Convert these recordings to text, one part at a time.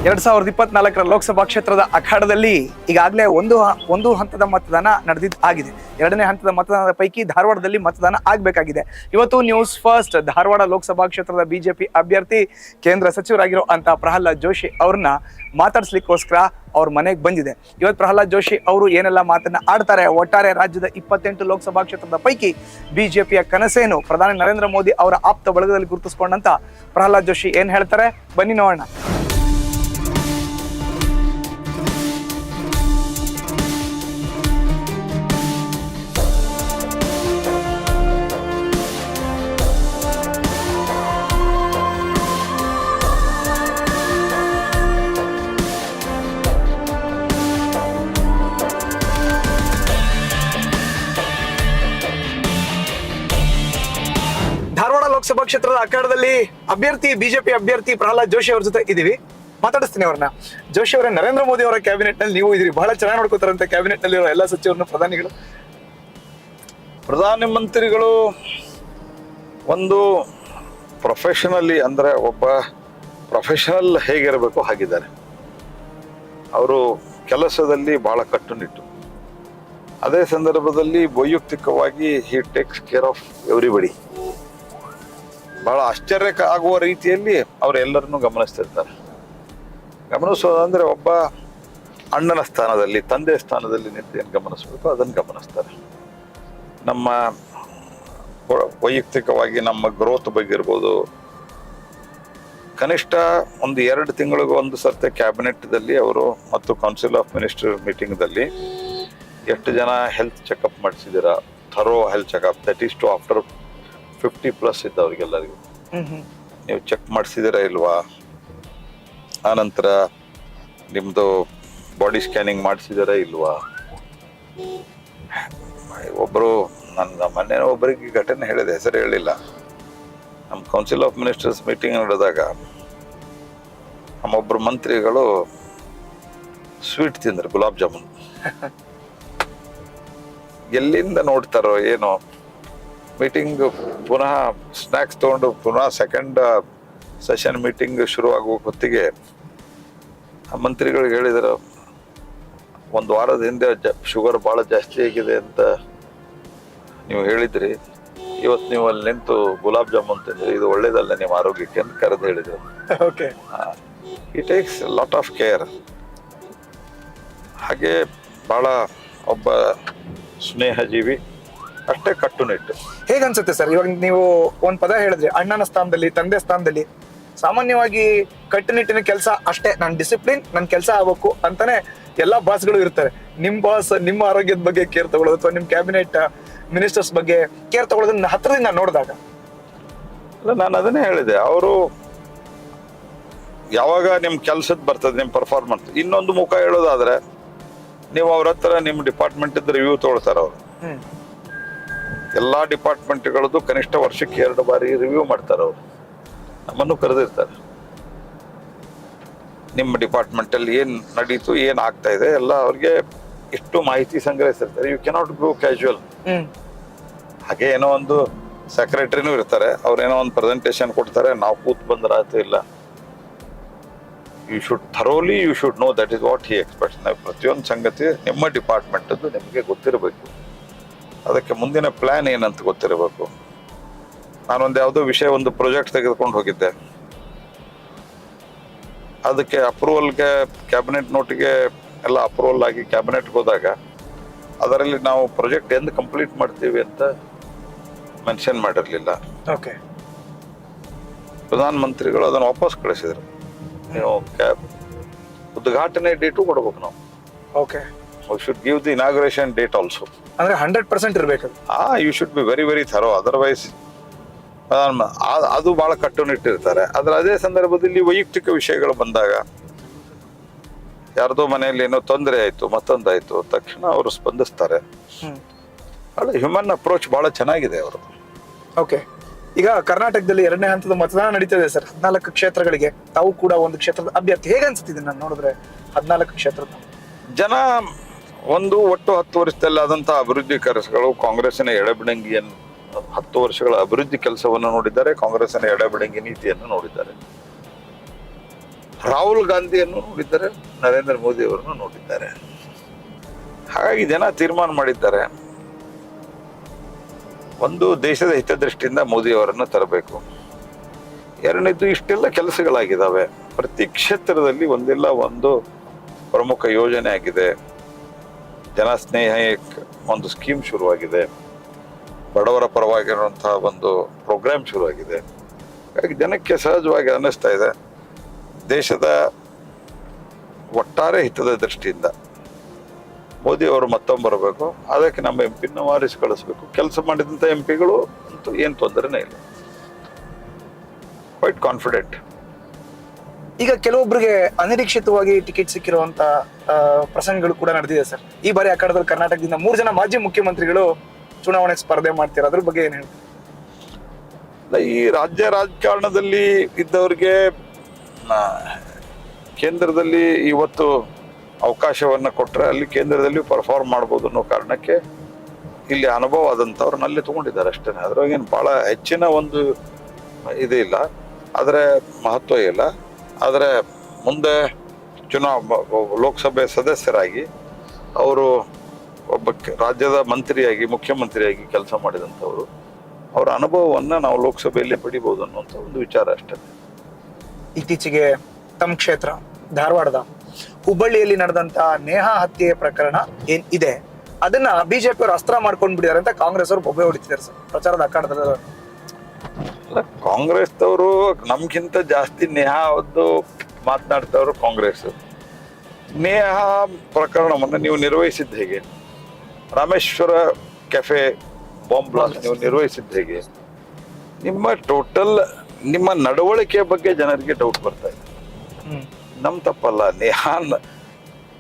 2024 ಲೋಕಸಭಾ ಕ್ಷೇತ್ರದ ಅಖಾಡದಲ್ಲಿ ಈಗಾಗಲೇ ಒಂದು ಹಂತದ ಮತದಾನ ಆಗಿದೆ. ಎರಡನೇ ಹಂತದ ಮತದಾನದ ಪೈಕಿ ಧಾರವಾಡದಲ್ಲಿ ಮತದಾನ ಆಗಬೇಕಾಗಿದೆ. ಇವತ್ತು ನ್ಯೂಸ್ ಫಸ್ಟ್ ಧಾರವಾಡ ಲೋಕಸಭಾ ಕ್ಷೇತ್ರದ ಬಿಜೆಪಿ ಅಭ್ಯರ್ಥಿ ಕೇಂದ್ರ ಸಚಿವರಾಗಿರೋ ಅಂತ ಪ್ರಹ್ಲಾದ್ ಜೋಶಿ ಅವ್ರನ್ನ ಮಾತಾಡಿಸ್ಲಿಕ್ಕೋಸ್ಕರ ಅವ್ರ ಮನೆಗೆ ಬಂದಿದೆ. ಇವತ್ತು ಪ್ರಹ್ಲಾದ್ ಜೋಶಿ ಅವರು ಏನೆಲ್ಲ ಮಾತನ್ನ ಆಡ್ತಾರೆ, ಒಟ್ಟಾರೆ ರಾಜ್ಯದ 28 ಲೋಕಸಭಾ ಕ್ಷೇತ್ರದ ಪೈಕಿ ಬಿಜೆಪಿಯ ಕನಸೇನು, ಪ್ರಧಾನಿ ನರೇಂದ್ರ ಮೋದಿ ಅವರ ಆಪ್ತ ಬಳಗದಲ್ಲಿ ಗುರುತಿಸಿಕೊಂಡಂತ ಪ್ರಹ್ಲಾದ್ ಜೋಶಿ ಏನ್ ಹೇಳ್ತಾರೆ, ಬನ್ನಿ ನೋಡೋಣ. ಧಾರವಾಡ ಲೋಕಸಭಾ ಕ್ಷೇತ್ರದ ಅಖಾಡದಲ್ಲಿ ಬಿಜೆಪಿ ಅಭ್ಯರ್ಥಿ ಪ್ರಹ್ಲಾದ್ ಜೋಶಿ ಅವ್ರ ಜೊತೆ ಇದೀವಿ, ಮಾತಾಡಿಸ್ತೀನಿ ಅವ್ರನ್ನ. ಜೋಶಿ ಅವರೇ, ನರೇಂದ್ರ ಮೋದಿ ಅವರ ಕ್ಯಾಬಿನೆಟ್ ನಲ್ಲಿ ನೀವು ಇದೀರಿ, ಬಹಳ ಚೆನ್ನಾಗಿ ನೋಡ್ಕೋತಾರಂತೆ ಕ್ಯಾಬಿನೆಟ್ ನಲ್ಲಿ ಇರೋ ಎಲ್ಲಾ ಸಚಿವರನ್ನು ಪ್ರಧಾನಿಗಳು. ಪ್ರಧಾನಮಂತ್ರಿಗಳು ಒಂದು ಪ್ರೊಫೆಷನಲಿ ಅಂದ್ರೆ ಒಬ್ಬ ಪ್ರೊಫೆಷನಲ್ ಹೇಗಿರಬೇಕು ಹಾಗಿದ್ದಾರೆ. ಅವರು ಕೆಲಸದಲ್ಲಿ ಬಹಳ ಕಟ್ಟುನಿಟ್ಟು, ಅದೇ ಸಂದರ್ಭದಲ್ಲಿ ವೈಯಕ್ತಿಕವಾಗಿ he takes care of everybody. ಬಹಳ ಆಶ್ಚರ್ಯ ಆಗುವ ರೀತಿಯಲ್ಲಿ ಅವರೆಲ್ಲರನ್ನು ಗಮನಿಸ್ತಿರ್ತಾರೆ. ಗಮನಿಸೋದಂದ್ರೆ ಒಬ್ಬ ಅಣ್ಣನ ಸ್ಥಾನದಲ್ಲಿ, ತಂದೆ ಸ್ಥಾನದಲ್ಲಿ ನಿಂತು ಏನು ಗಮನಿಸ್ಬೇಕು ಅದನ್ನು ಗಮನಿಸ್ತಾರೆ. ನಮ್ಮ ವೈಯಕ್ತಿಕವಾಗಿ ನಮ್ಮ ಗ್ರೋತ್ ಬಗ್ಗೆ ಇರ್ಬೋದು, ಕನಿಷ್ಠ 1-2 ತಿಂಗಳಿಗೂ ಒಂದು ಸರ್ತಿ ಕ್ಯಾಬಿನೆಟ್ದಲ್ಲಿ ಅವರು ಮತ್ತು ಕೌನ್ಸಿಲ್ ಆಫ್ ಮಿನಿಸ್ಟರ್ ಮೀಟಿಂಗ್ದಲ್ಲಿ ಎಷ್ಟು ಜನ ಹೆಲ್ತ್ ಚೆಕಪ್ ಮಾಡಿಸಿದ್ದೀರಾ, thorough health checkup, that is to after 50+ ಇದ್ದವ್ರಿಗೆಲ್ಲರಿಗೂ ನೀವು ಚೆಕ್ ಮಾಡಿಸಿದಿರಾ ಇಲ್ವಾ, ಆನಂತರ ನಿಮ್ಮದು ಬಾಡಿ ಸ್ಕ್ಯಾನಿಂಗ್ ಮಾಡಿಸಿದಿರಾ ಇಲ್ವಾ. ಒಬ್ಬರು ನನ್ನ ಮೊನ್ನೆ ಒಬ್ಬರಿಗೆ ಘಟನೆ ಹೇಳಿದೆ, ಹೆಸರು ಹೇಳಿಲ್ಲ. ನಮ್ಮ ಕೌನ್ಸಿಲ್ ಆಫ್ ಮಿನಿಸ್ಟರ್ಸ್ ಮೀಟಿಂಗ್ ನಡೆದಾಗ ನಮ್ಮೊಬ್ಬರು ಮಂತ್ರಿಗಳು ಸ್ವೀಟ್ ತಿಂದ್ರು, ಗುಲಾಬ್ ಜಾಮೂನ್. ಎಲ್ಲಿಂದ ನೋಡ್ತಾರೋ ಏನೋ, ಮೀಟಿಂಗ್ ಪುನಃ ಸ್ನ್ಯಾಕ್ಸ್ ತೊಗೊಂಡು ಪುನಃ ಸೆಕೆಂಡ್ ಸೆಷನ್ ಮೀಟಿಂಗ್ ಶುರು ಆಗುವ ಹೊತ್ತಿಗೆ ಆ ಮಂತ್ರಿಗಳಿಗೆ ಹೇಳಿದರು, 1 ವಾರದ ಹಿಂದೆ ಶುಗರ್ ಭಾಳ ಜಾಸ್ತಿ ಆಗಿದೆ ಅಂತ ನೀವು ಹೇಳಿದ್ರಿ, ಇವತ್ತು ನೀವು ಅಲ್ಲಿ ನಿಂತು ಗುಲಾಬ್ ಜಾಮೂನ್ ತಿಂದ್ರಿ, ಇದು ಒಳ್ಳೇದಲ್ಲ ನಿಮ್ಮ ಆರೋಗ್ಯಕ್ಕೆ ಅಂತ ಕರೆದು ಹೇಳಿದ್ರು. It takes lot of care. ಹಾಗೆ ಭಾಳ ಒಬ್ಬ ಸ್ನೇಹಜೀವಿ, ಅಷ್ಟೇ ಕಟ್ಟುನಿಟ್ಟು. ಹೇಗನ್ಸುತ್ತೆ ಸರ್, ಇವಾಗ ನೀವು ಒಂದ್ ಪದ ಹೇಳಿದ್ರಿ, ಅಣ್ಣನ ಸ್ಥಾನದಲ್ಲಿ, ತಂದೆ ಸ್ಥಾನದಲ್ಲಿ. ಸಾಮಾನ್ಯವಾಗಿ ಕಟ್ಟುನಿಟ್ಟಿನ ಕೆಲಸ ಅಷ್ಟೇ, ನಾನು ಡಿಸಿಪ್ಲಿನ್, ನನ್ನ ಕೆಲಸ ಆಗ್ಬೇಕು ಅಂತಾನೆ ಎಲ್ಲಾ ಬಾಸ್ಗಳು ಇರ್ತಾರೆ. ನಿಮ್ ಬಾಸ್ ನಿಮ್ಮ ಆರೋಗ್ಯದ ಬಗ್ಗೆ ಕೇರ್ ತಗೊಳ್ಳೋದು ಅಥವಾ ನಿಮ್ ಕ್ಯಾಬಿನೆಟ್ ಮಿನಿಸ್ಟರ್ಸ್ ಬಗ್ಗೆ ಕೇರ್ ತಗೊಳ್ಳೋದನ್ನ ಹತ್ರದಿಂದ ನೋಡಿದಾಗ ನಾನು ಅದನ್ನೇ ಹೇಳಿದೆ, ಅವರು ಯಾವಾಗ ನಿಮ್ ಕೆಲ್ಸದ್ ಬರ್ತದೆ, ನಿಮ್ ಪರ್ಫಾರ್ಮೆನ್ಸ್. ಇನ್ನೊಂದು ಮುಖ ಹೇಳೋದಾದ್ರೆ, ನೀವು ಅವ್ರ ಹತ್ರ ನಿಮ್ ಡಿಪಾರ್ಟ್ಮೆಂಟ್ ಇದ್ರೆ ರಿವ್ಯೂ ತಗೊಳ್ತಾರ ಅವರು. ಎಲ್ಲಾ ಡಿಪಾರ್ಟ್ಮೆಂಟ್ಗಳದ್ದು ಕನಿಷ್ಠ ವರ್ಷಕ್ಕೆ 2 ಬಾರಿ ರಿವ್ಯೂ ಮಾಡ್ತಾರೆ ಅವರು, ನಮ್ಮನ್ನು ಕರೆದಿರ್ತಾರೆ. ನಿಮ್ಮ ಡಿಪಾರ್ಟ್ಮೆಂಟ್ ಅಲ್ಲಿ ಏನ್ ನಡೀತು, ಏನ್ ಆಗ್ತಾ ಇದೆ ಎಲ್ಲ ಅವ್ರಿಗೆ ಇಷ್ಟು ಮಾಹಿತಿ ಸಂಗ್ರಹಿಸಿರ್ತಾರೆ. You cannot go casual. ಹಾಗೆ ಏನೋ ಒಂದು ಸೆಕ್ರೆಟರಿನೂ ಇರ್ತಾರೆ, ಅವ್ರೇನೋ ಒಂದು ಪ್ರೆಸೆಂಟೇಶನ್ ಕೊಡ್ತಾರೆ, ನಾವು ಕೂತ್ ಬಂದ್ರಾಯ್ತು ಇಲ್ಲ. You should know that is what he expects. ನಾವು ಪ್ರತಿಯೊಂದು ಸಂಗತಿ ನಿಮ್ಮ ಡಿಪಾರ್ಟ್ಮೆಂಟ್ ನಿಮಗೆ ಗೊತ್ತಿರಬೇಕು, ಅದಕ್ಕೆ ಮುಂದಿನ ಪ್ಲಾನ್ ಏನಂತ ಗೊತ್ತಿರಬೇಕು. ನಾನೊಂದು ಯಾವುದೋ ವಿಷಯ, ಒಂದು ಪ್ರಾಜೆಕ್ಟ್ ತೆಗೆದುಕೊಂಡು ಹೋಗಿದ್ದೆ, ಅದಕ್ಕೆ ಅಪ್ರೂವಲ್ಗೆ ಕ್ಯಾಬಿನೆಟ್ ನೋಟಿಗೆ ಎಲ್ಲ ಅಪ್ರೂವಲ್ ಆಗಿ ಕ್ಯಾಬಿನೆಟ್ಗೆ ಹೋದಾಗ ಅದರಲ್ಲಿ ನಾವು ಪ್ರಾಜೆಕ್ಟ್ ಎಂದು ಕಂಪ್ಲೀಟ್ ಮಾಡ್ತೀವಿ ಅಂತ ಮೆನ್ಷನ್ ಮಾಡಿರಲಿಲ್ಲ. ಪ್ರಧಾನ ಮಂತ್ರಿಗಳು ಅದನ್ನು ವಾಪಸ್ ಕಳಿಸಿದ್ರು. ನೀವು ಉದ್ಘಾಟನೆ ಡೇಟು ಕೊಡ್ಬೇಕು ನಾವು. We should give the inauguration date also. ಅಂದ್ರೆ 100% ಇರಬೇಕು. You should be very very thorough. Otherwise ಅದು ಬಹಳ ಕಟ್ಟುನಿಟ್ಟಿರ್ತಾರೆ. ಅದೇ ಸಂದರ್ಭದಲ್ಲಿ ವೈಯಕ್ತಿಕ ವಿಷಯಗಳು ಬಂದಾಗ, ಯಾರ್ದೋ ಮನೆಯಲ್ಲಿ ಏನೋ ತೊಂದರೆ ಆಯ್ತು, ಮತ್ತೊಂದಾಯ್ತು, ತಕ್ಷಣ ಅವರು ಸ್ಪಂದಿಸ್ತಾರೆ. ಹ್ಯೂಮನ್ ಅಪ್ರೋಚ್ ಬಹಳ ಚೆನ್ನಾಗಿದೆ ಅವರು. ಈಗ ಕರ್ನಾಟಕದಲ್ಲಿ 2ನೇ ಹಂತದ ಮತದಾನ ನಡೀತಿದೆ ಸರ್, 14 ಕ್ಷೇತ್ರಗಳಿಗೆ. ತಾವು ಕೂಡ ಒಂದು ಕ್ಷೇತ್ರದ ಅಭ್ಯರ್ಥಿ. ಹೇಗೆ ಅನ್ಸುತ್ತಿದೆ ನಾನು ನೋಡಿದ್ರೆ 14 ಕ್ಷೇತ್ರದ ಜನ ಒಟ್ಟು 10 ವರ್ಷದಲ್ಲಿ ಆದಂತಹ ಅಭಿವೃದ್ಧಿ ಕೆಲಸಗಳು, ಕಾಂಗ್ರೆಸ್ಸಿನ ಎಡಬಿಡಂಗಿಯನ್ನು 10 ವರ್ಷಗಳ ಅಭಿವೃದ್ಧಿ ಕೆಲಸವನ್ನು ನೋಡಿದ್ದಾರೆ, ಕಾಂಗ್ರೆಸ್ಸಿನ ಎಡಬಿಡಂಗಿ ನೀತಿಯನ್ನು ನೋಡಿದ್ದಾರೆ. ರಾಹುಲ್ ಗಾಂಧಿಯನ್ನು ನೋಡಿದ್ದಾರೆ, ನರೇಂದ್ರ ಮೋದಿ ಅವರನ್ನು ನೋಡಿದ್ದಾರೆ. ಹಾಗಾಗಿ ಜನ ತೀರ್ಮಾನ ಮಾಡಿದ್ದಾರೆ, ಒಂದು ದೇಶದ ಹಿತದೃಷ್ಟಿಯಿಂದ ಮೋದಿ ಅವರನ್ನು ತರಬೇಕು. ಎರಡನೇದು, ಇಷ್ಟೆಲ್ಲ ಕೆಲಸಗಳಾಗಿದ್ದಾವೆ, ಪ್ರತಿ ಕ್ಷೇತ್ರದಲ್ಲಿ ಒಂದಿಲ್ಲ ಒಂದು ಪ್ರಮುಖ ಯೋಜನೆ ಆಗಿದೆ, ಜನಸ್ನೇಹ ಒಂದು ಸ್ಕೀಮ್ ಶುರುವಾಗಿದೆ, ಬಡವರ ಪರವಾಗಿರುವಂತಹ ಒಂದು ಪ್ರೋಗ್ರಾಮ್ ಶುರುವಾಗಿದೆ. ಹಾಗಾಗಿ ಜನಕ್ಕೆ ಸಹಜವಾಗಿ ಅನ್ನಿಸ್ತಾ ಇದೆ, ದೇಶದ ಒಟ್ಟಾರೆ ಹಿತದ ದೃಷ್ಟಿಯಿಂದ ಮೋದಿ ಅವರು ಮತ್ತೊಮ್ಮೆ ಬರಬೇಕು. ಅದಕ್ಕೆ ನಮ್ಮ MP ನಾವು ಆರಿಸಿ ಕಳಿಸ್ಬೇಕು. ಕೆಲಸ ಮಾಡಿದಂಥ MP ಗಳು ಅಂತೂ ಏನು ತೊಂದರೆನೇ ಇಲ್ಲ, ಕ್ವೈಟ್ ಕಾನ್ಫಿಡೆಂಟ್. ಈಗ ಕೆಲವೊಬ್ಬರಿಗೆ ಅನಿರೀಕ್ಷಿತವಾಗಿ ಟಿಕೆಟ್ ಸಿಕ್ಕಿರುವಂತ ಪ್ರಸಂಗಗಳು ಕೂಡ ನಡೆದಿದೆ ಸರ್. ಈ ಬಾರಿ ಅಖಾಡದಲ್ಲಿ ಕರ್ನಾಟಕದಿಂದ 3 ಜನ ಮಾಜಿ ಮುಖ್ಯಮಂತ್ರಿಗಳು ಚುನಾವಣೆ ಸ್ಪರ್ಧೆ ಮಾಡ್ತಾರೆ, ಅದ್ರ ಬಗ್ಗೆ ಏನ್ ಹೇಳ್ತೀವಿ? ಈ ರಾಜ್ಯ ರಾಜಕಾರಣದಲ್ಲಿ ಇದ್ದವ್ರಿಗೆ ಕೇಂದ್ರದಲ್ಲಿ ಇವತ್ತು ಅವಕಾಶವನ್ನ ಕೊಟ್ಟರೆ ಅಲ್ಲಿ ಕೇಂದ್ರದಲ್ಲಿ ಪರ್ಫಾರ್ಮ್ ಮಾಡ್ಬೋದು ಅನ್ನೋ ಕಾರಣಕ್ಕೆ ಇಲ್ಲಿ ಅನುಭವ ಆದಂಥವ್ರನ್ನ ಅಲ್ಲಿ ತಗೊಂಡಿದ್ದಾರೆ ಅಷ್ಟೇ. ಅದ್ರಾಗೇನು ಭಾಳ ಹೆಚ್ಚಿನ ಒಂದು ಇದಿಲ್ಲ, ಆದರೆ ಮಹತ್ವ ಇಲ್ಲ. ಆದರೆ ಮುಂದೆ ಲೋಕಸಭೆ ಸದಸ್ಯರಾಗಿ ಅವರು ಒಬ್ಬ ರಾಜ್ಯದ ಮಂತ್ರಿಯಾಗಿ ಮುಖ್ಯಮಂತ್ರಿಯಾಗಿ ಕೆಲಸ ಮಾಡಿದಂಥವ್ರು, ಅವರ ಅನುಭವವನ್ನು ನಾವು ಲೋಕಸಭೆಯಲ್ಲಿ ಪಡಿಬೋದು ಅನ್ನುವಂಥ ಒಂದು ವಿಚಾರ ಅಷ್ಟೇ. ಇತ್ತೀಚೆಗೆ ತಮ್ಮ ಕ್ಷೇತ್ರ ಧಾರವಾಡದ ಹುಬ್ಬಳ್ಳಿಯಲ್ಲಿ ನಡೆದಂತ ನೇಹಾ ಹತ್ಯೆ ಪ್ರಕರಣ ಏನ್ ಇದೆ ಅದನ್ನ ಬಿಜೆಪಿ ಅವರು ಅಸ್ತ್ರ ಮಾಡ್ಕೊಂಡ್ ಬಿಟ್ಟಿದ್ದಾರೆ ಅಂತ ಕಾಂಗ್ರೆಸ್ ಅವರು ಬೊಬ್ಬೆ ಹೊಡಿತಿದ್ದಾರೆ ಸರ್ ಪ್ರಚಾರದ ಅಖಾಡದಲ್ಲಿ. ಕಾಂಗ್ರೆಸ್ದವರು ನಮ್ಗಿಂತ ಜಾಸ್ತಿ ನೇಹಾದ್ದು ಮಾತನಾಡ್ತವ್ರು ಕಾಂಗ್ರೆಸ್. ನೇಹಾ ಪ್ರಕರಣವನ್ನು ನೀವು ನಿರ್ವಹಿಸಿದ್ದು ಹೇಗೆ? ರಾಮೇಶ್ವರ ಕೆಫೆ ಬಾಂಬ್ ಬ್ಲಾಸ್ಟ್ ನೀವು ನಿರ್ವಹಿಸಿದ್ದು ಹೇಗೆ? ನಿಮ್ಮ ನಡವಳಿಕೆಯ ಬಗ್ಗೆ ಜನರಿಗೆ ಡೌಟ್ ಬರ್ತಾ ಇದೆ. ನಮ್ ತಪ್ಪಲ್ಲ. ನೇಹಾನ್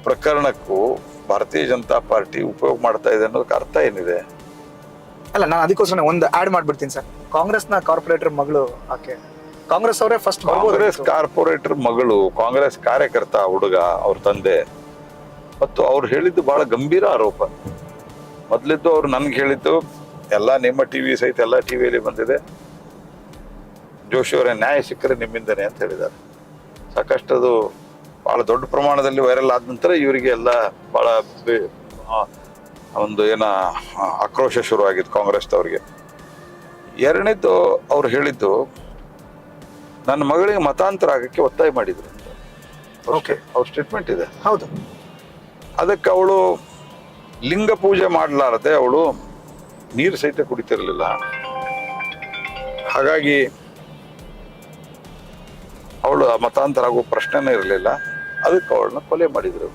ಪ್ರಕರಣಕ್ಕೂ ಭಾರತೀಯ ಜನತಾ ಪಾರ್ಟಿ ಉಪಯೋಗ ಮಾಡ್ತಾ ಇದೆ ಅನ್ನೋದಕ್ಕೆ ಅರ್ಥ ಏನಿದೆ? ಅಲ್ಲ, ನಾನು ಅದಕ್ಕೋಸ್ಕರ ಒಂದು ಆಡ್ ಮಾಡ್ಬಿಡ್ತೀನಿ ಸರ್. ಕಾಂಗ್ರೆಸ್ನ ಕಾರ್ಪೊರೇಟರ್ ಮಗಳು ಆಕೆ, ಕಾಂಗ್ರೆಸ್ ಅವರೇ ಫಸ್ಟ್. ಕಾಂಗ್ರೆಸ್ ಕಾರ್ಪೊರೇಟರ್ ಮಗಳು, ಕಾಂಗ್ರೆಸ್ ಕಾರ್ಯಕರ್ತ ಹುಡುಗ, ಅವ್ರ ತಂದೆ. ಮತ್ತು ಅವ್ರು ಹೇಳಿದ್ದು ಬಹಳ ಗಂಭೀರ ಆರೋಪ. ಮೊದ್ಲಿದ್ದು ಅವ್ರು ನನ್ಗೆ ಹೇಳಿದ್ದು, ಎಲ್ಲ ನಿಮ್ಮ ಟಿವಿ ಸಹಿತ ಎಲ್ಲ ಟಿವಿಯಲ್ಲಿ ಬಂದಿದೆ, ಜೋಶಿ ಅವರೇ ನ್ಯಾಯ ಸಿಕ್ಕರೆ ನಿಮ್ಮಿಂದನೇ ಅಂತ ಹೇಳಿದ್ದಾರೆ. ಸಾಕಷ್ಟು ಅದು ಬಹಳ ದೊಡ್ಡ ಪ್ರಮಾಣದಲ್ಲಿ ವೈರಲ್ ಆದ ನಂತರ ಇವರಿಗೆ ಎಲ್ಲ ಬಹಳ ಒಂದು ಆಕ್ರೋಶ ಶುರುವಾಗಿತ್ತು ಕಾಂಗ್ರೆಸ್ದವ್ರಿಗೆ. ಎರಡನೇದು ಅವ್ರು ಹೇಳಿದ್ದು, ನನ್ನ ಮಗಳಿಗೆ ಮತಾಂತರ ಆಗಕ್ಕೆ ಒತ್ತಾಯ ಮಾಡಿದ್ರು ಅಂತ. ಓಕೆ, ಅವ್ರ ಸ್ಟೇಟ್ಮೆಂಟ್ ಇದೆ. ಹೌದು. ಅದಕ್ಕೆ ಅವಳು ಲಿಂಗ ಪೂಜೆ ಮಾಡಲಾರದೆ ಅವಳು ನೀರು ಸಹಿತ ಕುಡಿತಿರ್ಲಿಲ್ಲ. ಹಾಗಾಗಿ ಅವಳು ಮತಾಂತರ ಆಗೋ ಪ್ರಶ್ನೆನೇ ಇರಲಿಲ್ಲ. ಅದಕ್ಕೆ ಅವಳನ್ನ ಕೊಲೆ ಮಾಡಿದ್ರು.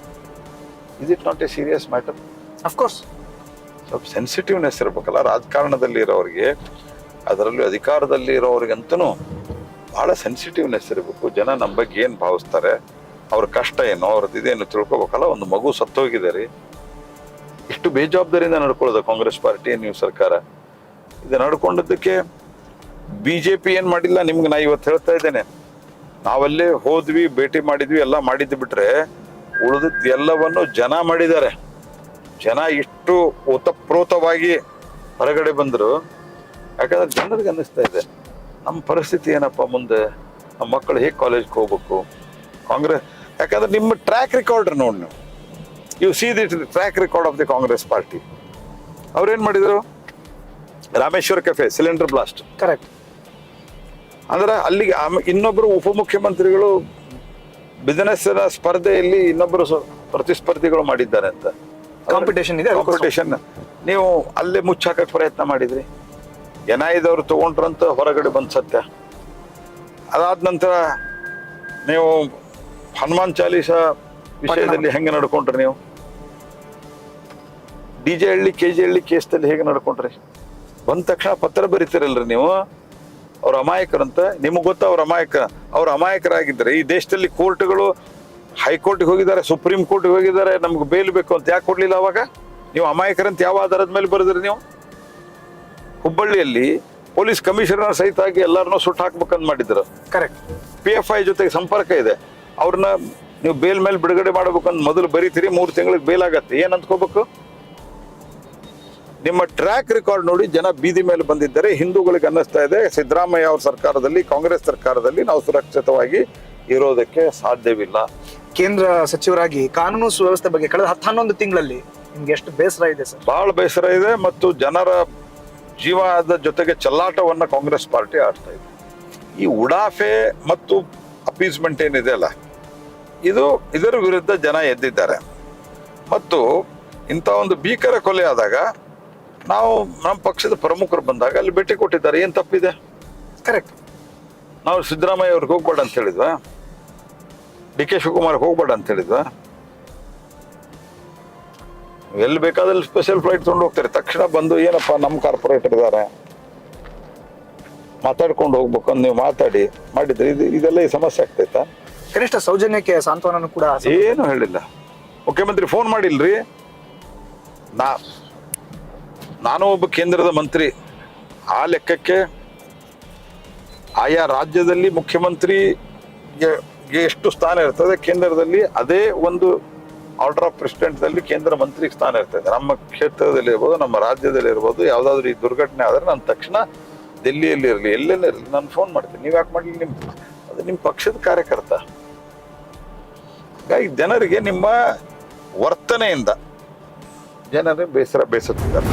Is it not A serious matter? Of course. ಸ್ವಲ್ಪ ಸೆನ್ಸಿಟಿವ್ನೆಸ್ ಇರ್ಬೇಕಲ್ಲ ರಾಜಕಾರಣದಲ್ಲಿ ಇರೋರಿಗೆ, ಅದರಲ್ಲೂ ಅಧಿಕಾರದಲ್ಲಿ ಇರೋರಿಗಂತೂ ಬಹಳ ಸೆನ್ಸಿಟಿವ್ನೆಸ್ ಇರಬೇಕು. ಜನ ನಮ್ಮ ಬಗ್ಗೆ ಏನು ಭಾವಿಸ್ತಾರೆ, ಅವ್ರ ಕಷ್ಟ ಏನೋ, ಅವ್ರದ್ದು ಇದೇನು ತಿಳ್ಕೊಬೇಕಲ್ಲ. ಒಂದು ಮಗು ಸತ್ತೋಗಿದೆ ರೀ. ಇಷ್ಟು ಬೇಜವಾಬ್ದಾರಿಯಿಂದ ನಡ್ಕೊಳ್ಳೋದು ಕಾಂಗ್ರೆಸ್ ಪಾರ್ಟಿ, ನೀವು ಸರ್ಕಾರ ಇದು ನಡ್ಕೊಂಡದ್ದಕ್ಕೆ ಬಿಜೆಪಿ ಏನ್ ಮಾಡಿಲ್ಲ. ನಿಮ್ಗೆ ನಾ ಇವತ್ತು ಹೇಳ್ತಾ ಇದ್ದೇನೆ, ನಾವಲ್ಲೇ ಹೋದ್ವಿ, ಭೇಟಿ ಮಾಡಿದ್ವಿ, ಎಲ್ಲ ಮಾಡಿದ್ದು ಬಿಟ್ರೆ ಉಳಿದದ್ದು ಎಲ್ಲವನ್ನು ಜನ ಮಾಡಿದ್ದಾರೆ. ಜನ ಇಷ್ಟು ಓತಪ್ರೋತವಾಗಿ ಹೊರಗಡೆ ಬಂದ್ರು. ಯಾಕಂದ್ರೆ ಜನರಿಗೆ ಅನ್ನಿಸ್ತಾ ಇದೆ, ನಮ್ಮ ಪರಿಸ್ಥಿತಿ ಏನಪ್ಪ ಮುಂದೆ, ನಮ್ಮ ಮಕ್ಕಳು ಹೇಗೆ ಕಾಲೇಜ್ಗೆ ಹೋಗ್ಬೇಕು. ಕಾಂಗ್ರೆಸ್, ಯಾಕಂದ್ರೆ ನಿಮ್ಮ ಟ್ರ್ಯಾಕ್ ರೆಕಾರ್ಡ್ ನೋಡಿ ನೀವು, you see the track record of the Congress party. ಅವ್ರೇನ್ ಮಾಡಿದ್ರು? Rameshwara cafe cylinder blast. Correct. ಅಂದ್ರೆ ಅಲ್ಲಿಗೆ ಇನ್ನೊಬ್ರು ಉಪಮುಖ್ಯಮಂತ್ರಿಗಳು ಬಿಸಿನೆಸ್ ಸ್ಪರ್ಧೆಯಲ್ಲಿ ಇನ್ನೊಬ್ಬರು ಪ್ರತಿಸ್ಪರ್ಧಿಗಳು ಮಾಡಿದ್ದಾರೆ ಅಂತ ಕಾಂಪಿಟೇಷನ್ ಇದೆ. ಕಾಂಪಿಟೇಷನ್ ನೀವು ಅಲ್ಲೇ ಮುಚ್ಚಾಕಕ್ಕೆ ಪ್ರಯತ್ನ ಮಾಡಿದ್ರಿ. NIAದವ್ರು ತಗೊಂಡ್ರಂತ ಹೊರಗಡೆ ಬಂದ್ ಸತ್ಯ. ಅದಾದ ನಂತರ ನೀವು ಹನುಮಾನ್ ಚಾಲೀಸ ವಿಷಯದಲ್ಲಿ ಹೆಂಗೆ ನಡ್ಕೊಂಡ್ರಿ? ನೀವು DJ ಹಳ್ಳಿ KG ಹಳ್ಳಿ ಕೇಸ್ದಲ್ಲಿ ಹೇಗೆ ನಡ್ಕೊಂಡ್ರಿ? ಬಂದ ತಕ್ಷಣ ಪತ್ರ ಬರೀತಿರಲ್ರಿ ನೀವು, ಅವ್ರ ಅಮಾಯಕರಂತ. ನಿಮಗೆ ಗೊತ್ತ ಅವ್ರ ಅಮಾಯಕರಾಗಿದ್ದಾರೆ. ಈ ದೇಶದಲ್ಲಿ ಕೋರ್ಟ್ಗಳು ಹೈಕೋರ್ಟ್ಗೆ ಹೋಗಿದ್ದಾರೆ, ಸುಪ್ರೀಂ ಕೋರ್ಟ್ಗೆ ಹೋಗಿದ್ದಾರೆ, ನಮ್ಗೆ ಬೇಲ್ ಬೇಕು ಅಂತ ಯಾಕೆ ಕೊಡ್ಲಿಲ್ಲ? ಅವಾಗ ನೀವು ಅಮಾಯಕರಂತ ಯಾವ ಆಧಾರದ ಮೇಲೆ ಬರೆದ್ರಿ? ನೀವು ಹುಬ್ಬಳ್ಳಿಯಲ್ಲಿ ಪೊಲೀಸ್ ಕಮಿಷನರ್ ಸಹಿತ ಆಗಿ ಎಲ್ಲರನ್ನೂ ಸುಟ್ಟು ಹಾಕ್ಬೇಕಂತ ಮಾಡಿದ್ರು. ಕರೆಕ್ಟ್. PFI ಜೊತೆಗೆ ಸಂಪರ್ಕ ಇದೆ. ಅವ್ರನ್ನ ನೀವು ಬೇಲ್ ಮೇಲೆ ಬಿಡುಗಡೆ ಮಾಡ್ಬೇಕಂತ ಮೊದಲು ಬರೀತೀರಿ, 3 ತಿಂಗಳಿಗೆ ಬೇಲ್ ಆಗತ್ತೆ. ಏನ್ ಅಂದ್ಕೋಬೇಕು? ನಿಮ್ಮ ಟ್ರ್ಯಾಕ್ ರೆಕಾರ್ಡ್ ನೋಡಿ ಜನ ಬೀದಿ ಮೇಲೆ ಬಂದಿದ್ದಾರೆ. ಹಿಂದೂಗಳಿಗೆ ಅನ್ನಿಸ್ತಾ ಇದೆ, ಸಿದ್ದರಾಮಯ್ಯ ಅವ್ರ ಸರ್ಕಾರದಲ್ಲಿ, ಕಾಂಗ್ರೆಸ್ ಸರ್ಕಾರದಲ್ಲಿ ನಾವು ಸುರಕ್ಷಿತವಾಗಿ ಇರೋದಕ್ಕೆ ಸಾಧ್ಯವಿಲ್ಲ. ಕೇಂದ್ರ ಸಚಿವರಾಗಿ ಕಾನೂನು ಸುವ್ಯವಸ್ಥೆ ಬಗ್ಗೆ ಕಳೆದ 11 ತಿಂಗಳಲ್ಲಿ ನಿಮ್ಗೆ ಎಷ್ಟು ಬೇಸರ ಇದೆ ಸರ್? ಬಹಳ ಬೇಸರ ಇದೆ, ಮತ್ತು ಜನರ ಜೀವದ ಜೊತೆಗೆ ಚೆಲ್ಲಾಟವನ್ನ ಕಾಂಗ್ರೆಸ್ ಪಾರ್ಟಿ ಆಡ್ತಾ ಇದೆ. ಈ ಉಡಾಫೆ ಮತ್ತು ಅಪೀಸ್ಮೆಂಟ್ ಏನಿದೆ ಅಲ್ಲ, ಇದರ ವಿರುದ್ಧ ಜನ ಎದ್ದಿದ್ದಾರೆ. ಮತ್ತು ಇಂಥ ಒಂದು ಭೀಕರ ಕೊಲೆ ಆದಾಗ ನಾವು ನಮ್ಮ ಪಕ್ಷದ ಪ್ರಮುಖರು ಬಂದಾಗ ಅಲ್ಲಿ ಭೇಟಿ ಕೊಟ್ಟಿದ್ದಾರೆ. ಏನ್ ತಪ್ಪಿದೆ? ಕರೆಕ್ಟ್. ನಾವು ಸಿದ್ದರಾಮಯ್ಯ ಅವ್ರಿಗೆ ಹೋಗ್ಬೇಡ ಅಂತ ಹೇಳಿದ್ವಾ? ಡಿ.ಕೆ. ಶಿವಕುಮಾರ್ ಹೋಗ್ಬೇಡ ಅಂತ ಹೇಳಿದ್ವಾ? ಎಲ್ಲಿ ಬೇಕಾದಲ್ಲಿ ಸ್ಪೆಷಲ್ ಫ್ಲೈಟ್ ತಗೊಂಡು ಹೋಗ್ತಾರೆ. ತಕ್ಷಣ ಬಂದು ಏನಪ್ಪ ನಮ್ಮ ಕಾರ್ಪೊರೇಟರ್ ಇದ್ದಾರೆ, ಮಾತಾಡ್ಕೊಂಡು ಹೋಗ್ಬೇಕು ಅಂತ ನೀವು ಮಾತಾಡಿ ಮಾಡಿದ್ರೆ ಇದೆಲ್ಲ ಈ ಸಮಸ್ಯೆ ಆಗ್ತೈತಾ? ಕನಿಷ್ಠ ಸೌಜನ್ಯಕ್ಕೆ ಸಾಂತ್ವನ ಕೂಡ ಏನು ಹೇಳಿಲ್ಲ. ಮುಖ್ಯಮಂತ್ರಿ ಫೋನ್ ಮಾಡಿಲ್ರಿ. ನಾನು ಒಬ್ಬ ಕೇಂದ್ರದ ಮಂತ್ರಿ, ಆ ಲೆಕ್ಕಕ್ಕೆ ಆಯಾ ರಾಜ್ಯದಲ್ಲಿ ಮುಖ್ಯಮಂತ್ರಿಗೆ ಎಷ್ಟು ಸ್ಥಾನ ಇರ್ತದೆ, ಕೇಂದ್ರದಲ್ಲಿ ಅದೇ ಒಂದು ಆರ್ಡರ್ ಆಫ್ ಪ್ರೆಸಿಡೆಂಟ್ದಲ್ಲಿ ಕೇಂದ್ರ ಮಂತ್ರಿಗೆ ಸ್ಥಾನ ಇರ್ತದೆ. ನಮ್ಮ ಕ್ಷೇತ್ರದಲ್ಲಿ ಇರ್ಬೋದು, ನಮ್ಮ ರಾಜ್ಯದಲ್ಲಿ ಇರ್ಬೋದು, ಯಾವುದಾದ್ರೂ ಈ ದುರ್ಘಟನೆ ಆದರೆ ನಾನು ತಕ್ಷಣ ಡೆಲ್ಲಿಯಲ್ಲಿ ಇರಲಿ, ಎಲ್ಲೆಲ್ಲ ಇರಲಿ, ನಾನು ಫೋನ್ ಮಾಡ್ತೀನಿ. ನೀವು ಯಾಕೆ ಮಾಡಲಿ? ಅದು ನಿಮ್ಮ ಪಕ್ಷದ ಕಾರ್ಯಕರ್ತ. ಹಾಗಾಗಿ ಜನರಿಗೆ ನಿಮ್ಮ ವರ್ತನೆಯಿಂದ ಜನರೇ ಬೇಸತ್ತಿದ್ದಾರೆ.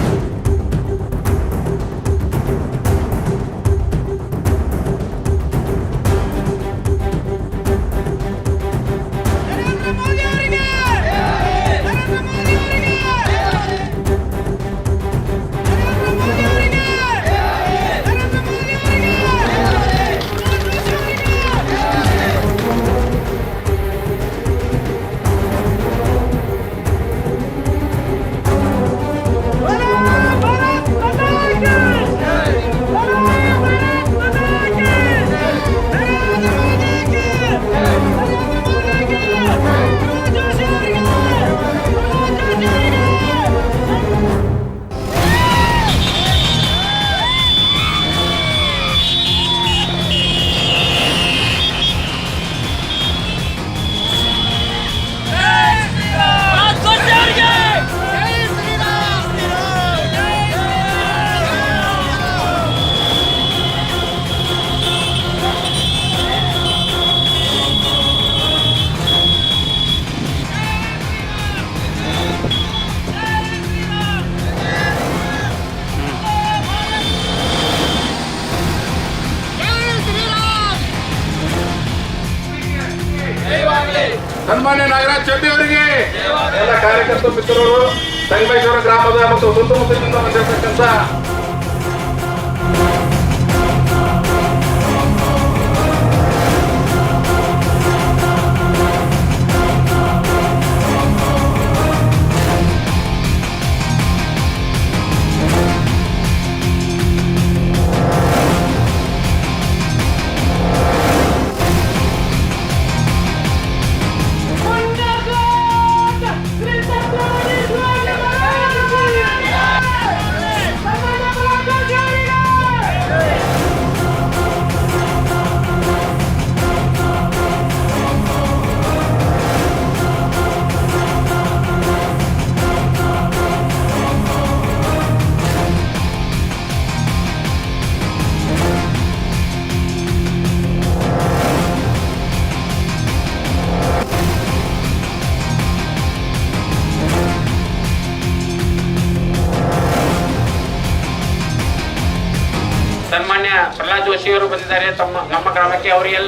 ಸನ್ಮಾನ್ಯ ನಾಗರಾಜ್ ಚಡ್ಡಿ ಅವರಿಗೆ, ಎಲ್ಲ ಕಾರ್ಯಕರ್ತ ಮಿತ್ರರು, ಸಂಗಮೇಶ್ವರ ಗ್ರಾಮದ ಮತ್ತು ಸುತ್ತಮುತ್ತಲಿನಿಂದ ಬಂದಿರತಕ್ಕಂಥ ಸನ್ಮಾನ್ಯ ಪ್ರಹ್ಲಾದ್ ಜೋಶಿ ಅವರು ಬಂದಿದ್ದಾರೆ ನಮ್ಮ ಗ್ರಾಮಕ್ಕೆ. ಅವರಿಗೆ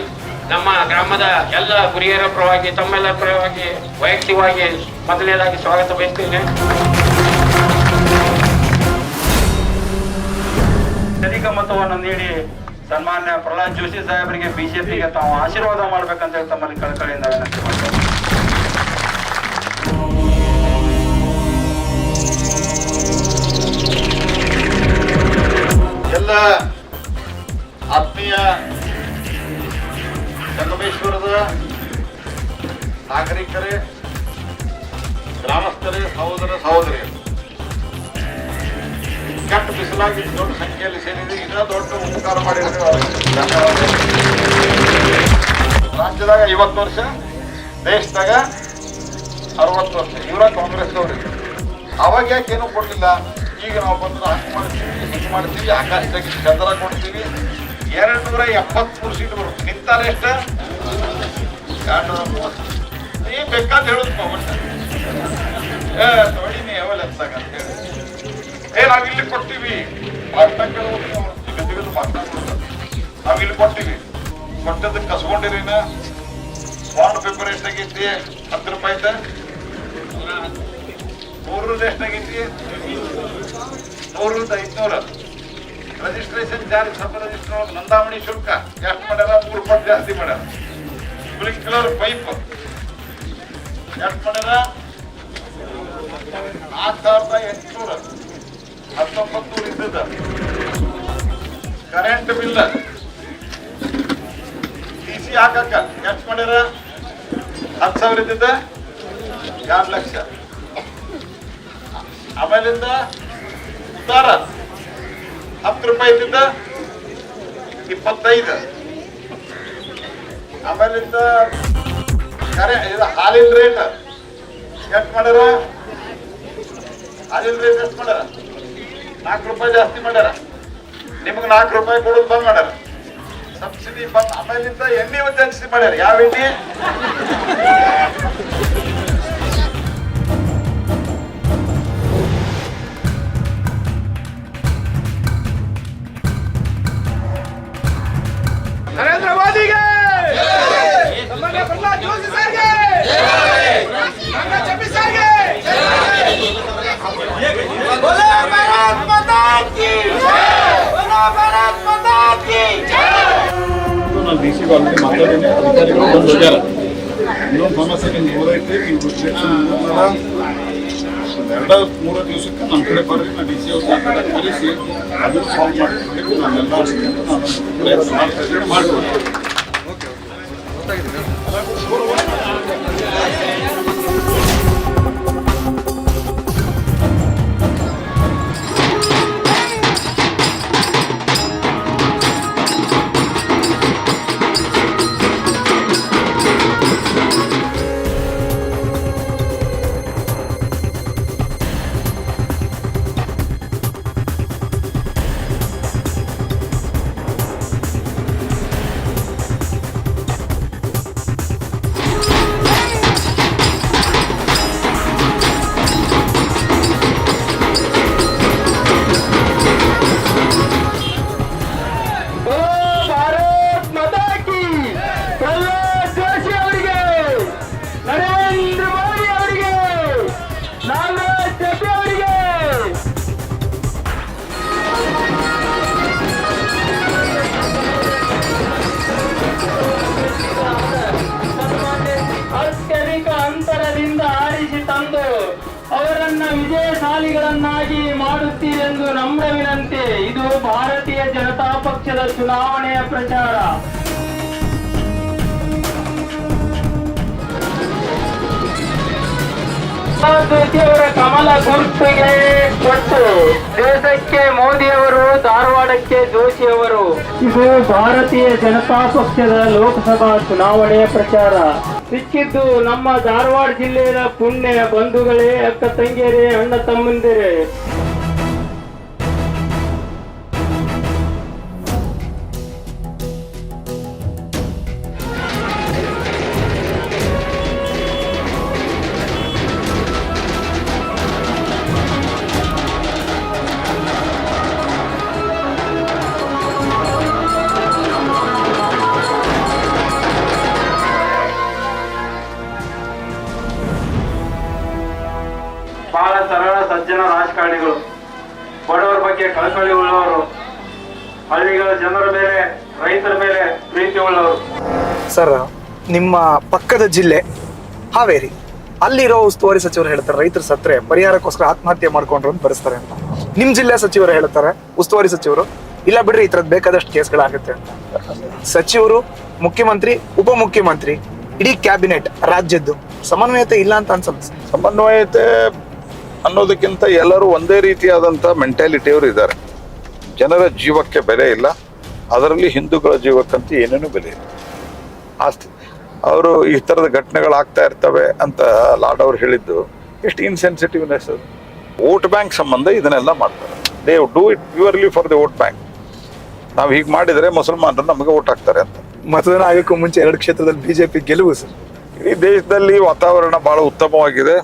ನಮ್ಮ ಗ್ರಾಮದ ಎಲ್ಲ ಗುರಿಯರ ಪರವಾಗಿ, ತಮ್ಮೆಲ್ಲರ ಪರವಾಗಿ ವೈಯಕ್ತಿಕವಾಗಿ ಮೊದಲನೇದಾಗಿ ಸ್ವಾಗತ ಬಯಸ್ತೇನೆ. ಅಧಿಕ ಮತವನ್ನು ನೀಡಿ ಸನ್ಮಾನ್ಯ ಪ್ರಹ್ಲಾದ್ ಜೋಶಿ ಸಾಹೇಬರಿಗೆ ಬಿಜೆಪಿಗೆ ತಾವು ಆಶೀರ್ವಾದ ಮಾಡ್ಬೇಕಂತ ಹೇಳಿ ತಮ್ಮಲ್ಲಿ ಕಳಕಳಿಯಿಂದ ವಿನಂತಿ ಮಾಡ್ತೇವೆ. ಎಲ್ಲ ಆತ್ಮೀಯ ಸಂಗಮೇಶ್ವರದ ನಾಗರಿಕರೇ, ಗ್ರಾಮಸ್ಥರೇ, ಸಹೋದರ ಸಹೋದರಿಯರು, ಕೆಟ್ಟ ಬಿಸಿಲಾಗಿ ದೊಡ್ಡ ಸಂಖ್ಯೆಯಲ್ಲಿ ಸೇರಿದೆ. ಇನ್ನೂ ದೊಡ್ಡ ಉಪಕಾರ ಮಾಡಿದ್ರೆ ಧನ್ಯವಾದ. ರಾಜ್ಯದಾಗ 50 ವರ್ಷ, ದೇಶದಾಗ 60 ವರ್ಷ ಇವರ ಕಾಂಗ್ರೆಸ್ ಅವರು. ಅವಾಗ ಯಾಕೆ ಏನೂ ಕೊಡಲಿಲ್ಲ? ಈಗ ನಾವು ಬಂದು ಹಂಗೆ ಮಾಡ್ತೀವಿ, ಹಿಂಗೆ ಮಾಡ್ತೀವಿ, ಆಕಾಶದಾಗಿ ಚಂದ್ರ ಕೊಡ್ತೀವಿ. 273 ಸೀಟ್ ಬರುತ್ತೆ. ನಿಂತಾರೆ ಎಷ್ಟು? ನೀ ಬೇಕಾದ ಹೇಳುದಪ್ಪ ಒಟ್ಟ ನೋಡಿ ನೀ ಯಾವಲ್ಲ ಅಂತ ಹೇಳಿ ನಾವಿಲ್ಲಿ ಕೊಡ್ತೀವಿ ನಾವಿಲ್ಲಿ ಕೊಡ್ತೀವಿ ಕೊಟ್ಟದಕ್ಕೆ ಕಸ್ಕೊಂಡಿರಿನ ಬಾಂಡ್ ಪೇಪರ್ ಎಷ್ಟಾಗೈತಿ 10 ರೂಪಾಯಿ ಐತೆ 100 ಎಷ್ಟಾಗೈತಿ 100 500 ರಿಜಿಸ್ಟ್ರೇಷನ್ ಚಾರ್ಜ್ ಸ್ವಲ್ಪ ರಿಜಿಸ್ಟರ್ ನೋಂದಾವಣಿ ಶುಲ್ಕ ಎಷ್ಟು ಮಾಡ್ಯಾರ 3 ಪಟ್ಟು ಜಾಸ್ತಿ ಮಾಡ್ಯಾರ ಸ್ಪ್ರಿಂಕ್ಲರ್ ಪೈಪ್ ಎಷ್ಟು ಮಾಡ್ಯಾರ 4800 1900 ಇದ್ದದ ಕರೆಂಟ್ ಬಿಲ್ ಟಿಸಿ ಹಾಕಕ್ಕ ಎಷ್ಟು ಮಾಡ್ಯಾರ 10,000 ಇದ್ದಿದ್ದ 2 ಲಕ್ಷ ಆಮೇಲಿಂದ ಉತ್ತಾರ 10 ರೂಪಾಯಿ ಇದ್ದಿದ್ದ 25 ಆಮೇಲಿಂದ ಹಾಲಿನ ರೇಟ್ ಎಷ್ಟು ಮಾಡ್ಯಾರ ಹಾಲಿನ ರೇಟ್ ಎಷ್ಟು ಮಾಡ್ಯಾರ 4 ರೂಪಾಯಿ ಜಾಸ್ತಿ ಮಾಡ್ಯಾರ ನಿಮಗೆ 4 ರೂಪಾಯಿ ಕೊಡೋದು ಬಂದ್ ಮಾಡ್ಯಾರ ಸಬ್ಸಿಡಿ ಬಂದ್ ಆಮೇಲಿಂದ ಎಣ್ಣೆ ಒಂದು ಜಾಸ್ತಿ ಮಾಡ್ಯಾರ ಯಾವ ಎಣ್ಣೆ ನರೇಂದ್ರ ಮೋದಿಗೆ ಸನ್ಮಾನ್ಯ ಪ್ರಹ್ಲಾದ್ ಜೋಶಿ ಸರ್ಗೆ ಗಂಗಾ ಚಪ್ಪಿ ಸರ್ಗೆ ಬೋಲೋ ಭಾರತ್ ಮಾತಾ ಕಿ ಬೋಲೋ ಭಾರತ್ ಮಾತಾ ಕಿ ನಾನು ಡಿ.ಸಿ ಆಲ್ರೆಡಿ ಮಾತಾಡಿದ್ದೀನಿ ಅಧಿಕಾರಿಗಳು ಬಂದು ಹೋಗ್ಯಾರ ಇನ್ನೊಂದು ಸಮಸ್ಯೆ ನೂರೈತೆ ನೀವು ಎರಡು 3 ದಿವಸಕ್ಕೆ ನಮ್ಮ ಕಡೆ ಬರ್ರಿ ನಾನು ಡಿ.ಸಿ ಅವ್ರನ್ನ ಕಳಿಸಿ ಅದನ್ನು ಸಾಲ್ವ್ ಮಾಡಿಕೊಡ್ಬೇಕು ನಾನೆಲ್ಲ ಮಾಡ್ಕೊಡ್ತೀನಿ ಅವರನ್ನ ವಿಜಯಶಾಲಿಗಳನ್ನಾಗಿ ಮಾಡುತ್ತೀರೆಂದು ನಮ್ರ ವಿನಂತಿ. ಇದು ಭಾರತೀಯ ಜನತಾ ಪಕ್ಷದ ಚುನಾವಣೆಯ ಪ್ರಚಾರ. ಅವರ ಕಮಲ ಗುರುತಿಗೆ ಕೊಟ್ಟು ದೇಶಕ್ಕೆ ಮೋದಿಯವರು, ಧಾರವಾಡಕ್ಕೆ ಜೋಶಿಯವರು. ಇದು ಭಾರತೀಯ ಜನತಾ ಪಕ್ಷದ ಲೋಕಸಭಾ ಚುನಾವಣೆಯ ಪ್ರಚಾರ. ಸಿಕ್ಕಿದ್ದು ನಮ್ಮ ಧಾರವಾಡ ಜಿಲ್ಲೆಯ ಪುಣ್ಯ ಬಂಧುಗಳೇ, ಅಕ್ಕ ತಂಗಿಯರೇ, ಅಣ್ಣ ತಮ್ಮಂದಿರೇ. ಬಹಳ ಸರಳ ಸಜ್ಜನ ರಾಜಕಾರಣಿಗಳು, ಬಡವರ ಬಗ್ಗೆ ಕಳಕಳಿ ಉಳ್ಳವರು, ಹಳ್ಳಿಗಳ ಜನರ ಮೇಲೆ, ರೈತರ ಮೇಲೆ ಪ್ರೀತಿ ಉಳ್ಳವರು. ಸರ್, ನಿಮ್ಮ ಪಕ್ಕದ ಜಿಲ್ಲೆ ಹಾವೇರಿ, ಅಲ್ಲಿರೋ ಉಸ್ತುವಾರಿ ಸಚಿವರು ಹೇಳ್ತಾರೆ ರೈತರು ಸತ್ರೆ ಪರಿಹಾರಕ್ಕೋಸ್ಕರ ಆತ್ಮಹತ್ಯೆ ಮಾಡ್ಕೊಂಡ್ರು ಅಂತ ಬರೆಸ್ತಾರೆ ಅಂತ. ನಿಮ್ ಜಿಲ್ಲೆ ಸಚಿವರು ಹೇಳ್ತಾರೆ, ಉಸ್ತುವಾರಿ ಸಚಿವರು, ಇಲ್ಲ ಬಿಡ್ರಿ ಈ ತರದ್ ಬೇಕಾದಷ್ಟು ಕೇಸ್ಗಳಾಗುತ್ತೆ ಅಂತ. ಸಚಿವರು, ಮುಖ್ಯಮಂತ್ರಿ, ಉಪಮುಖ್ಯಮಂತ್ರಿ, ಇಡೀ ಕ್ಯಾಬಿನೆಟ್ ರಾಜ್ಯದ್ದು ಸಮನ್ವಯತೆ ಇಲ್ಲ ಅಂತ ಅನ್ಸುತ್ತೆ. ಸಮನ್ವಯತೆ ಅನ್ನೋದಕ್ಕಿಂತ ಎಲ್ಲರೂ ಒಂದೇ ರೀತಿಯಾದಂಥ ಮೆಂಟ್ಯಾಲಿಟಿಯವರು ಇದ್ದಾರೆ. ಜನರ ಜೀವಕ್ಕೆ ಬೆಲೆ ಇಲ್ಲ, ಅದರಲ್ಲಿ ಹಿಂದೂಗಳ ಜೀವಕ್ಕಂತೂ ಏನೇನೂ ಬೆಲೆ ಇಲ್ಲ. ಆಸ್ತಿ ಅವರು ಈ ಥರದ ಘಟನೆಗಳಾಗ್ತಾ ಇರ್ತವೆ ಅಂತ ಲಾಡ್ ಅವ್ರು ಹೇಳಿದ್ದು ಎಷ್ಟು ಇನ್ಸೆನ್ಸಿಟಿವ್ನೆಸ್ ಅದು. ವೋಟ್ ಬ್ಯಾಂಕ್ ಸಂಬಂಧ ಇದನ್ನೆಲ್ಲ ಮಾಡ್ತಾರೆ. They do it purely for the vote bank. ನಾವು ಹೀಗೆ ಮಾಡಿದರೆ ಮುಸಲ್ಮಾನರು ನಮಗೆ ವೋಟ್ ಹಾಕ್ತಾರೆ ಅಂತ. ಮತದಾನ ಆಗಕ್ಕೂ ಮುಂಚೆ 2 ಕ್ಷೇತ್ರದಲ್ಲಿ ಬಿಜೆಪಿ ಗೆಲುವು ಸರ್. ಈ ದೇಶದಲ್ಲಿ ವಾತಾವರಣ ಬಹಳ ಉತ್ತಮವಾಗಿದೆ.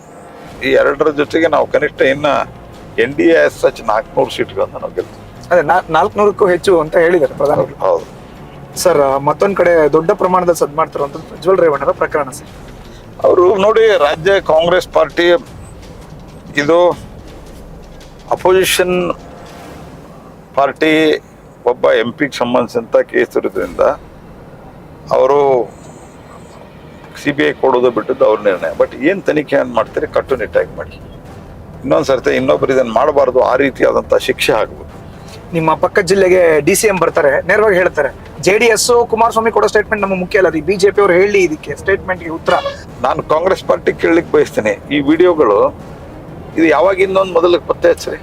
ಈ 2ರ ಜೊತೆಗೆ ನಾವು ಕನಿಷ್ಠ ಇನ್ನ NDA ಸಚ್ 400 ಸೀಟ್ಗಳನ್ನ ನಾವು ಗೆಲ್ತೀವಿ. ಅದೇ 400ಕ್ಕೂ ಹೆಚ್ಚು ಅಂತ ಹೇಳಿದ್ದಾರೆ ಪ್ರಧಾನಿ. ಹೌದು ಸರ್, ಮತ್ತೊಂದ್ ಕಡೆ ದೊಡ್ಡ ಪ್ರಮಾಣದಲ್ಲಿ ಸದ್ ಮಾಡ್ತಿರುವಂತ ಪ್ರಜ್ವಲ್ ರೇವಣ್ಣರ ಪ್ರಕರಣ ಸರ್. ಅವರು ನೋಡಿ, ರಾಜ್ಯ ಕಾಂಗ್ರೆಸ್ ಪಾರ್ಟಿ ಇದು ಅಪೋಸಿಷನ್ ಪಾರ್ಟಿ ಒಬ್ಬ MP ಸಂಬಂಧಿಸಿದಂತ ಕೇಸ್ ಇರೋದ್ರಿಂದ ಅವರು CBI ಕೊಡೋದು ಬಿಟ್ಟದ್ದು ಅವ್ರ ನಿರ್ಣಯ. ಬಟ್ ಏನ್ ತನಿಖೆ ಮಾಡ್ತಾರೆ ಕಟ್ಟುನಿಟ್ಟಾಗಿ ಮಾಡಿ. ಇನ್ನೊಂದ್ ಸರ್ತಿ ಇನ್ನೊಬ್ರು ಇದನ್ನ ಮಾಡಬಾರ್ದು, ಆ ರೀತಿಯಾದಂತ ಶಿಕ್ಷೆ ಆಗ್ಬೇಕು. ನಿಮ್ಮ ಪಕ್ಕದ ಜಿಲ್ಲೆಗೆ DCM ಬರ್ತಾರೆ, ನೇರವಾಗಿ ಹೇಳ್ತಾರೆ JDS ಕುಮಾರಸ್ವಾಮಿ ಕೊಡೋ ಸ್ಟೇಟ್ಮೆಂಟ್ ನಮ್ಮ ಮುಖ್ಯ ಅಲ್ಲ, ಬಿಜೆಪಿ ಅವರು ಹೇಳಿ ಇದಕ್ಕೆ ಸ್ಟೇಟ್ಮೆಂಟ್ಗೆ ಉತ್ತರ. ನಾನು ಕಾಂಗ್ರೆಸ್ ಪಾರ್ಟಿ ಕೇಳಲಿಕ್ಕೆ ಬಯಸ್ತೇನೆ, ಈ ವಿಡಿಯೋಗಳು ಇದು ಯಾವಾಗಿಂದ ಒಂದು ಮೊದಲು ಪತ್ತೆ ಹಚ್ಚ್ರಿ.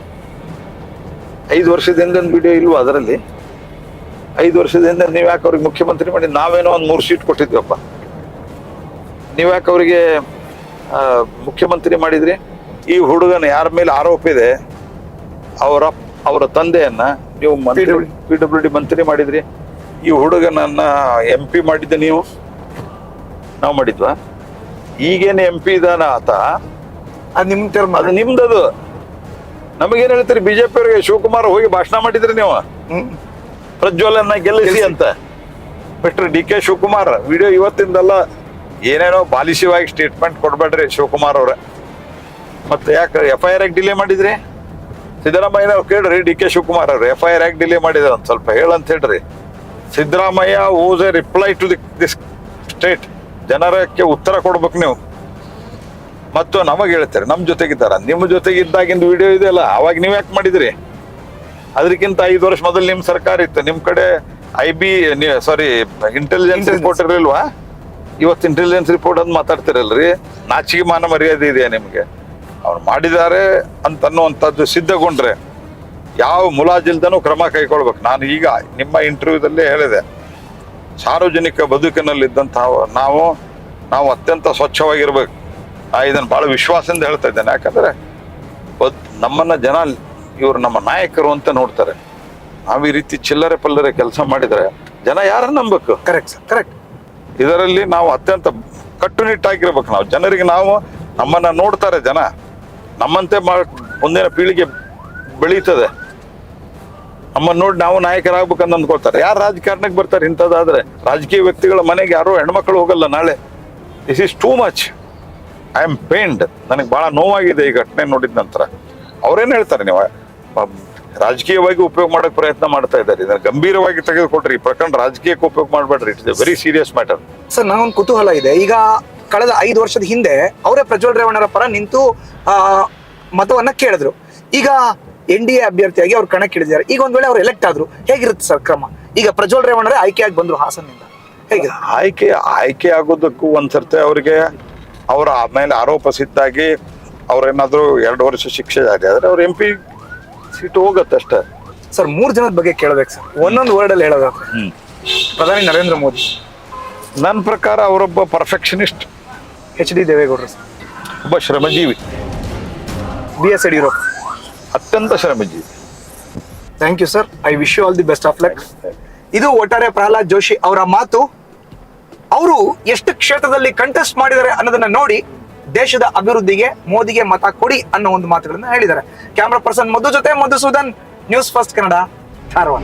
5 ವರ್ಷದಿಂದ ವಿಡಿಯೋ ಇಲ್ವಾ ಅದರಲ್ಲಿ? 5 ವರ್ಷದಿಂದ ನೀವ್ ಯಾಕೆ ಅವ್ರಿಗೆ ಮುಖ್ಯಮಂತ್ರಿ ಮಾಡಿ? ನಾವೇನೋ ಒಂದು 3 ಸೀಟ್ ಕೊಟ್ಟಿದ್ವಪ್ಪ, ನೀವ್ ಯಾಕೆ ಅವರಿಗೆ ಮುಖ್ಯಮಂತ್ರಿ ಮಾಡಿದ್ರಿ? ಈ ಹುಡುಗನ ಯಾರ ಮೇಲೆ ಆರೋಪ ಇದೆ, ಅವರ ತಂದೆಯನ್ನ ನೀವು PWD ಮಂತ್ರಿ ಮಾಡಿದ್ರಿ. ಈ ಹುಡುಗನನ್ನ MP ಮಾಡಿದ್ದೆ ನೀವು, ನಾವು ಮಾಡಿದ್ವಾ? ಈಗೇನು MP ಇದಾನ ಆತ, ಅದು ನಿಮ್ ತೀರ್ಮಾನ, ಅದು ನಿಮ್ದದು. ನಮಗೇನ್ ಹೇಳ್ತೀರಿ? ಬಿಜೆಪಿ ಅವರಿಗೆ ಶಿವಕುಮಾರ್ ಹೋಗಿ ಭಾಷಣ ಮಾಡಿದ್ರಿ ನೀವು, ಪ್ರಜ್ವಲನ್ನ ಗೆಲ್ಲಿಸಿ ಅಂತ. ಮಿಸ್ಟರ್ DK ಶಿವಕುಮಾರ್ ವಿಡಿಯೋ ಇವತ್ತಿಂದಲ್ಲ, ಏನೇನೋ ಬಾಲಿಶವಾಗಿ ಸ್ಟೇಟ್ಮೆಂಟ್ ಕೊಡ್ಬೇಡ್ರಿ ಶಿವಕುಮಾರ್ ಅವ್ರೆ. ಮತ್ತೆ ಯಾಕೆ FIR ಯಾಕೆ ಡಿಲೇ ಮಾಡಿದ್ರಿ? ಸಿದ್ದರಾಮಯ್ಯ ಕೇಳ್ರಿ DK ಶಿವಕುಮಾರ್ ಅವ್ರೆ, FIR ಯಾಕೆ ಡಿಲೇ ಮಾಡಿದ್ರೆ ಒಂದು ಸ್ವಲ್ಪ ಹೇಳಂತ ಹೇಳ್ರಿ. Siddaramaiah owes a reply to this state. ಜನರಕ್ಕೆ ಉತ್ತರ ಕೊಡ್ಬೇಕು ನೀವು. ಮತ್ತು ನಮಗೆ ಹೇಳ್ತಾರೆ ನಮ್ಮ ಜೊತೆಗಿದ್ದಾರ, ನಿಮ್ಮ ಜೊತೆಗಿದ್ದಾಗಿಂದ ವಿಡಿಯೋ ಇದೆಯಲ್ಲ, ಅವಾಗ ನೀವ್ ಯಾಕೆ ಮಾಡಿದ್ರಿ? ಅದಕ್ಕಿಂತ 5 ವರ್ಷ ಮೊದಲು ನಿಮ್ ಸರ್ಕಾರ ಇತ್ತು, ನಿಮ್ ಕಡೆ ಇಂಟೆಲಿಜೆನ್ಸ್ ರಿಪೋರ್ಟ್ ಇರಲಿಲ್ವಾ? ಇವತ್ತು ಇಂಟೆಲಿಜೆನ್ಸ್ ರಿಪೋರ್ಟ್ ಅಂತ ಮಾತಾಡ್ತಿರಲ್ರಿ, ನಾಚಿಕೆ ಮಾನ ಮರ್ಯಾದೆ ಇದೆಯಾ ನಿಮ್ಗೆ? ಅವ್ರು ಮಾಡಿದ್ದಾರೆ ಅಂತ ಅನ್ನುವಂಥದ್ದು ಸಿದ್ಧಗೊಂಡ್ರೆ ಯಾವ ಮುಲಾಜಿಲ್ದನೂ ಕ್ರಮ ಕೈಗೊಳ್ಬೇಕು. ನಾನು ಈಗ ನಿಮ್ಮ ಇಂಟರ್ವ್ಯೂದಲ್ಲೇ ಹೇಳಿದೆ, ಸಾರ್ವಜನಿಕ ಬದುಕಿನಲ್ಲಿದ್ದಂತಹ ನಾವು ಅತ್ಯಂತ ಸ್ವಚ್ಛವಾಗಿರ್ಬೇಕು. ಇದನ್ನು ಬಹಳ ವಿಶ್ವಾಸದಿಂದ ಹೇಳ್ತಾ ಇದ್ದೇನೆ. ಯಾಕಂದ್ರೆ ನಮ್ಮನ್ನ ಜನ ಇವರು ನಮ್ಮ ನಾಯಕರು ಅಂತ ನೋಡ್ತಾರೆ. ನಾವು ಈ ರೀತಿ ಚಿಲ್ಲರೆ ಪಲ್ಲರೆ ಕೆಲಸ ಮಾಡಿದ್ರೆ ಜನ ಯಾರನ್ನ ನಂಬಬೇಕು? Correct sir, correct. ಇದರಲ್ಲಿ ನಾವು ಅತ್ಯಂತ ಕಟ್ಟುನಿಟ್ಟಾಗಿರ್ಬೇಕು. ನಾವು ಜನರಿಗೆ ನಮ್ಮನ್ನ ನೋಡ್ತಾರೆ ಜನ, ನಮ್ಮಂತೆ ಮುಂದಿನ ಪೀಳಿಗೆ ಬೆಳೀತದೆ. ನಮ್ಮನ್ನ ನೋಡಿ ನಾವು ನಾಯಕರಾಗ್ಬೇಕಂತ ಅಂದ್ಕೊಳ್ತಾರೆ. ಯಾರು ರಾಜಕಾರಣಕ್ಕೆ ಬರ್ತಾರೆ ಇಂಥದ್ದಾದ್ರೆ? ರಾಜಕೀಯ ವ್ಯಕ್ತಿಗಳ ಮನೆಗೆ ಯಾರೋ ಹೆಣ್ಮಕ್ಳು ಹೋಗಲ್ಲ ನಾಳೆ. This is too much. I am pained. ನನಗೆ ಬಹಳ ನೋವಾಗಿದೆ ಈ ಘಟನೆ ನೋಡಿದ ನಂತರ. ಅವ್ರೇನು ಹೇಳ್ತಾರೆ, ನೀವು ರಾಜಕೀಯವಾಗಿ ಉಪಯೋಗ ಮಾಡೋಕೆ ಪ್ರಯತ್ನ ಮಾಡ್ತಾ ಇದ್ದಾರೆ. ಇದನ್ನ ಗಂಭೀರವಾಗಿ ತೆಗೆದುಕೊಟ್ರಿ. ಈ ಪ್ರಕರಣ ರಾಜಕೀಯಕ್ಕೆ ಉಪಯೋಗ ಮಾಡಬೇಡ್ರಿ. It is A very serious matter. Sir, ನನಗೊಂದು ಕುತೂಹಲ ಇದೆ. ಈಗ ಕಳೆದ 5 ವರ್ಷದ ಹಿಂದೆ ಅವರೇ ಪ್ರಜ್ವಲ್ ರೇವಣ್ಣರ ಪರ ನಿಂತು ಮತವನ್ನ ಕೇಳಿದ್ರು. ಈಗ NDA ಅಭ್ಯರ್ಥಿಯಾಗಿ ಅವ್ರು ಕಣಕ್ಕಿಳಿದಿದ್ದಾರೆ. ಈಗ ಒಂದ್ ವೇಳೆ ಅವ್ರು ಎಲೆಕ್ಟ್ ಆದ್ರು, ಹೇಗಿರುತ್ತೆ ಸರ್ ಕ್ರಮ? ಈಗ ಪ್ರಜ್ವಲ್ ರೇವಣ್ಣರೇ ಆಯ್ಕೆಯಾಗಿ ಬಂದ್ರು ಹಾಸನದಿಂದ, ಹೇಗೆ? ಆಯ್ಕೆ ಆಗೋದಕ್ಕೂ ಒಂದ್ಸರ್ತಿ ಅವರಿಗೆ ಅವರ ಮೇಲೆ ಆರೋಪ ಸಿದ್ದಾಗಿ ಅವ್ರೇನಾದ್ರು 2 ವರ್ಷ ಶಿಕ್ಷೆ ಆದ್ರೆ ಅವ್ರ MP ಸೀಟ್ ಹೋಗತ್ತೆ ಅಷ್ಟೇ. ಸರ್, 3 ಜನದ ಬಗ್ಗೆ ಕೇಳಬೇಕು ಸರ್, ಒಂದೊಂದು ವರ್ಡ್ ಅಲ್ಲಿ ಹೇಳೋದಾದ್ರೆ. ಪ್ರಧಾನಿ ನರೇಂದ್ರ ಮೋದಿ, ನನ್ನ ಪ್ರಕಾರ ಅವರೊಬ್ಬ ಪರ್ಫೆಕ್ಷನಿಸ್ಟ್. HD ದೇವೇಗೌಡರು ಸರ್, ಒಬ್ಬ ಶ್ರಮಜೀವಿ. BS ಯಡಿಯೂರಪ್ಪ, ಅತ್ಯಂತ ಶ್ರಮಜೀವಿ. Thank you sir. I wish you all the best of luck. ಇದು ಒಟ್ಟಾರೆ ಪ್ರಹ್ಲಾದ್ ಜೋಶಿ ಅವರ ಮಾತು. ಅವರು ಎಷ್ಟು ಕ್ಷೇತ್ರದಲ್ಲಿ ಕಂಟೆಸ್ಟ್ ಮಾಡಿದ್ದಾರೆ ಅನ್ನೋದನ್ನ ನೋಡಿ ದೇಶದ ಅಭಿವೃದ್ಧಿಗೆ ಮೋದಿಗೆ ಮತ ಕೊಡಿ ಅನ್ನೋ ಒಂದು ಮಾತುಗಳನ್ನ ಹೇಳಿದ್ದಾರೆ. ಕ್ಯಾಮರಾ ಪರ್ಸನ್ ಮಧು ಜೊತೆ ಮಧುಸೂದನ್, ನ್ಯೂಸ್ ಫಸ್ಟ್ ಕನ್ನಡ, ಧಾರವಾಡ.